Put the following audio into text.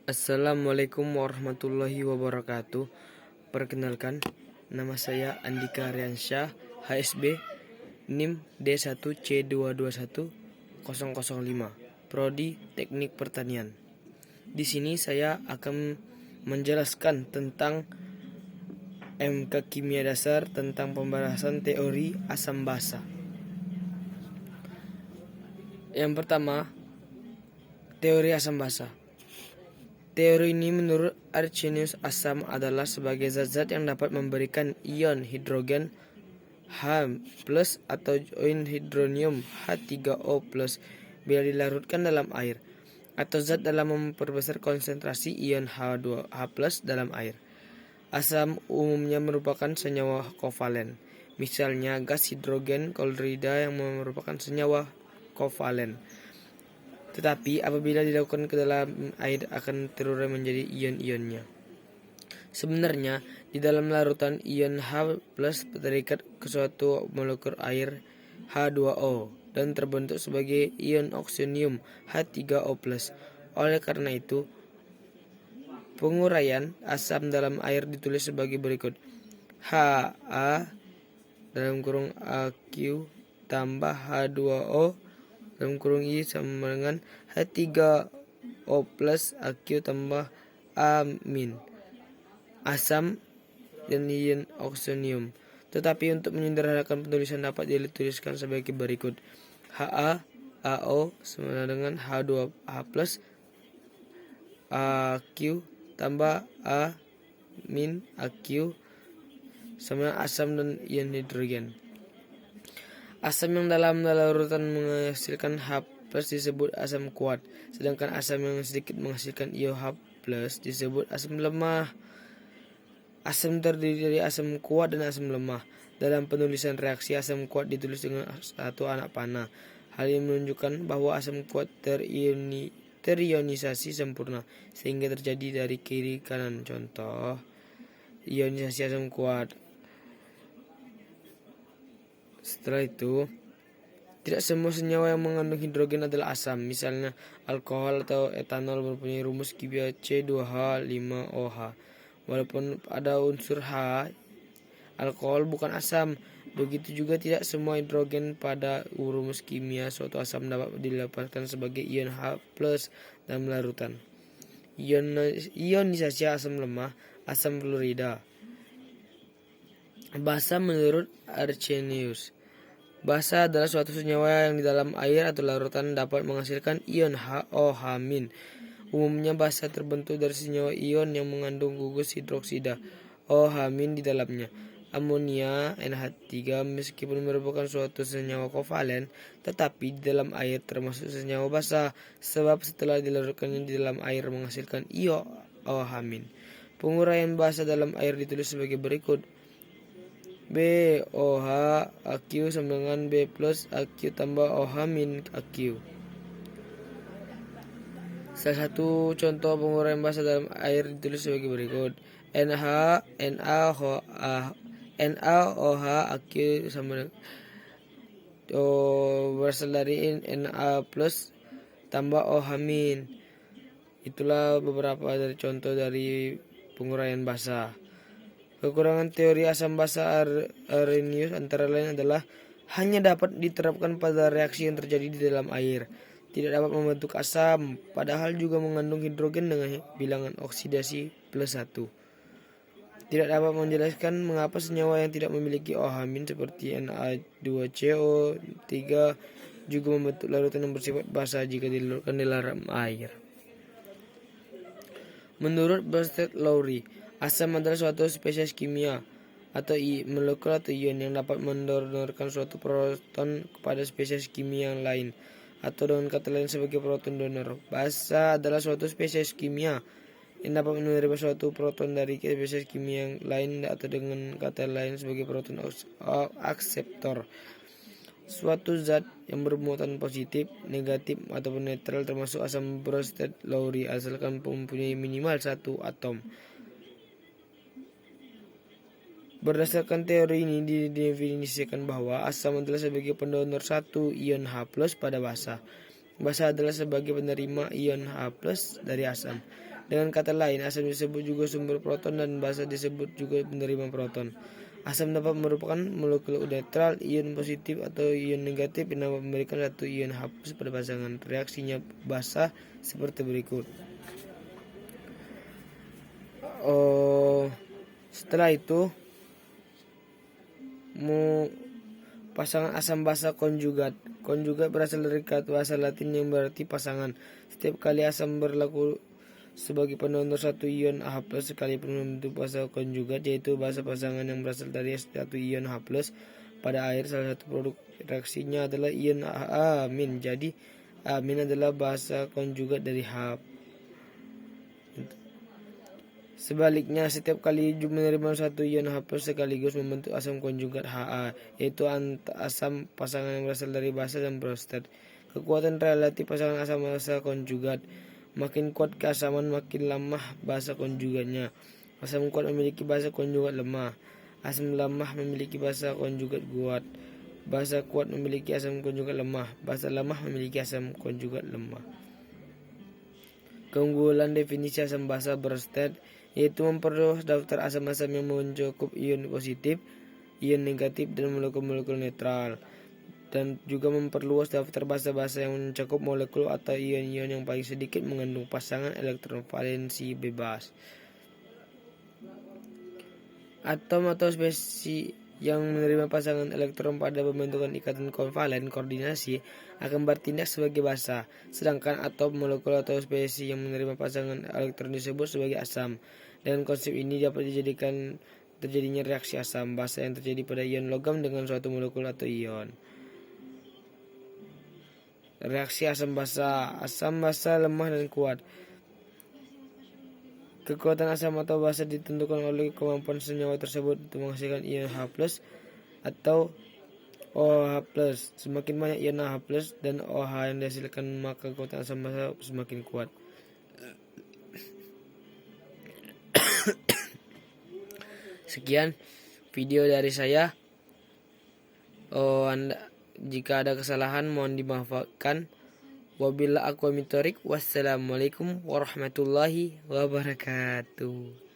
Assalamualaikum warahmatullahi wabarakatuh. Perkenalkan, nama saya Andika Riansyah, HSB, NIM D1C221005, Prodi Teknik Pertanian. Di sini saya akan menjelaskan tentang MK Kimia Dasar tentang pembahasan teori asam basa. Yang pertama, teori asam basa. Teori ini menurut Arrhenius, asam adalah sebagai zat-zat yang dapat memberikan ion hidrogen H+ atau ion hidronium H3O+ bila dilarutkan dalam air, atau zat dalam memperbesar konsentrasi ion H2H+ dalam air. Asam umumnya merupakan senyawa kovalen, misalnya gas hidrogen klorida yang merupakan senyawa kovalen. Tetapi apabila dilakukan ke dalam air akan terurai menjadi ion-ionnya. Sebenarnya di dalam larutan ion H+ terikat ke suatu molekul air H2O dan terbentuk sebagai ion oksonium H3O+. Oleh karena itu, penguraian asam dalam air ditulis sebagai berikut: Ha (AQ) tambah H2O (I) sama dengan H3O plus AQ tambah amin, asam dan ion oksonium. Tetapi untuk menyederhanakan penulisan dapat dituliskan sebagai berikut: HaAO sama dengan H2H plus AQ tambah amin AQ sama asam dan ion hidrogen. Asam yang dalam larutan menghasilkan H+ disebut asam kuat, sedangkan asam yang sedikit menghasilkan ion H+ disebut asam lemah. Asam terdiri dari asam kuat dan asam lemah. Dalam penulisan reaksi, asam kuat ditulis dengan satu anak panah. Hal ini menunjukkan bahwa asam kuat terionisasi sempurna, sehingga terjadi dari kiri kanan. Contoh ionisasi asam kuat. Setelah itu, tidak semua senyawa yang mengandung hidrogen adalah asam. Misalnya, alkohol atau etanol mempunyai rumus kimia C2H5OH. Walaupun ada unsur H, alkohol bukan asam. Begitu juga tidak semua hidrogen pada rumus kimia suatu asam dapat dilepaskan sebagai ion H+ dalam larutan. Ionisasi asam lemah, asam fluorida. Basa menurut Arrhenius. Basa adalah suatu senyawa yang di dalam air atau larutan dapat menghasilkan ion OH-. Umumnya basa terbentuk dari senyawa ion yang mengandung gugus hidroksida OH- di dalamnya. Amonia NH3 meskipun merupakan suatu senyawa kovalen, tetapi di dalam air termasuk senyawa basa, sebab setelah dilarutkannya di dalam air menghasilkan ion OH-. Penguraian basa dalam air ditulis sebagai berikut: BOH AQ sama dengan B plus AQ tambah OH min AQ. Salah satu contoh penguraian basa dalam air ditulis sebagai berikut: NaOH AQ sama dengan berasal dari Na plus tambah OH min. Itulah beberapa dari contoh dari penguraian basa. Kekurangan teori asam basa Arrhenius antara lain adalah hanya dapat diterapkan pada reaksi yang terjadi di dalam air, tidak dapat membentuk asam, padahal juga mengandung hidrogen dengan bilangan oksidasi +1. Tidak dapat menjelaskan mengapa senyawa yang tidak memiliki OH- seperti Na2CO3 juga membentuk larutan yang bersifat basa jika dilarutkan di dalam air. Menurut Berthet-Lowry, asam adalah suatu spesies kimia atau molekul atau ion yang dapat mendonorkan suatu proton kepada spesies kimia yang lain, atau dengan kata lain sebagai proton donor. Basa adalah suatu spesies kimia yang dapat menerima suatu proton dari spesies kimia yang lain, atau dengan kata lain sebagai proton akseptor. Suatu zat yang bermuatan positif, negatif, ataupun netral termasuk asam Berthet-Lowry asalkan mempunyai minimal satu atom. Berdasarkan teori ini didefinisikan bahwa asam adalah sebagai pendonor satu ion H+ pada basa. Basa adalah sebagai penerima ion H+ dari asam. Dengan kata lain, asam disebut juga sumber proton dan basa disebut juga penerima proton. Asam dapat merupakan molekul netral, ion positif atau ion negatif yang dapat memberikan satu ion H+ pada pasangan. Reaksinya basa seperti berikut. Setelah itu, pasangan asam basa konjugat. Konjugat berasal dari kata bahasa Latin yang berarti pasangan. Setiap kali asam berlaku sebagai pendonor satu ion H+ sekalipun membentuk basa konjugat, yaitu basa pasangan yang berasal dari satu ion H+ pada air. Salah satu produk reaksinya adalah ion amin. Jadi amin adalah basa konjugat dari H. Sebaliknya, setiap kali menerima satu ion H+ sekaligus membentuk asam konjugat Ha, yaitu asam pasangan yang berasal dari basa dan prostat. Kekuatan relatif pasangan asam basa konjugat. Makin kuat keasaman, makin lemah basa konjugatnya. Asam kuat memiliki basa konjugat lemah. Asam lemah memiliki basa konjugat kuat. Basa kuat memiliki asam konjugat lemah. Basa lemah memiliki asam konjugat lemah. Keunggulan definisi asam basa prostat yaitu memperluas daftar asam-asam yang mencakup ion positif, ion negatif, dan molekul-molekul netral, dan juga memperluas daftar basa-basa yang mencakup molekul atau ion-ion yang paling sedikit mengandung pasangan elektron valensi bebas. Atom atau spesies yang menerima pasangan elektron pada pembentukan ikatan konvalen koordinasi akan bertindak sebagai basa, sedangkan atom, molekul, atau spesies yang menerima pasangan elektron disebut sebagai asam. Dengan konsep ini dapat dijadikan terjadinya reaksi asam basa yang terjadi pada ion logam dengan suatu molekul atau ion. Reaksi asam basa lemah dan kuat. Kekuatan asam atau basa ditentukan oleh kemampuan senyawa tersebut untuk menghasilkan ion H+ atau OH+. Semakin banyak ion H+ dan OH yang dihasilkan, maka kekuatan asam basa semakin kuat. Sekian video dari saya. Jika ada kesalahan mohon dimaafkan. Wabillahi aqwamit thoriq. Wassalamualaikum warahmatullahi wabarakatuh.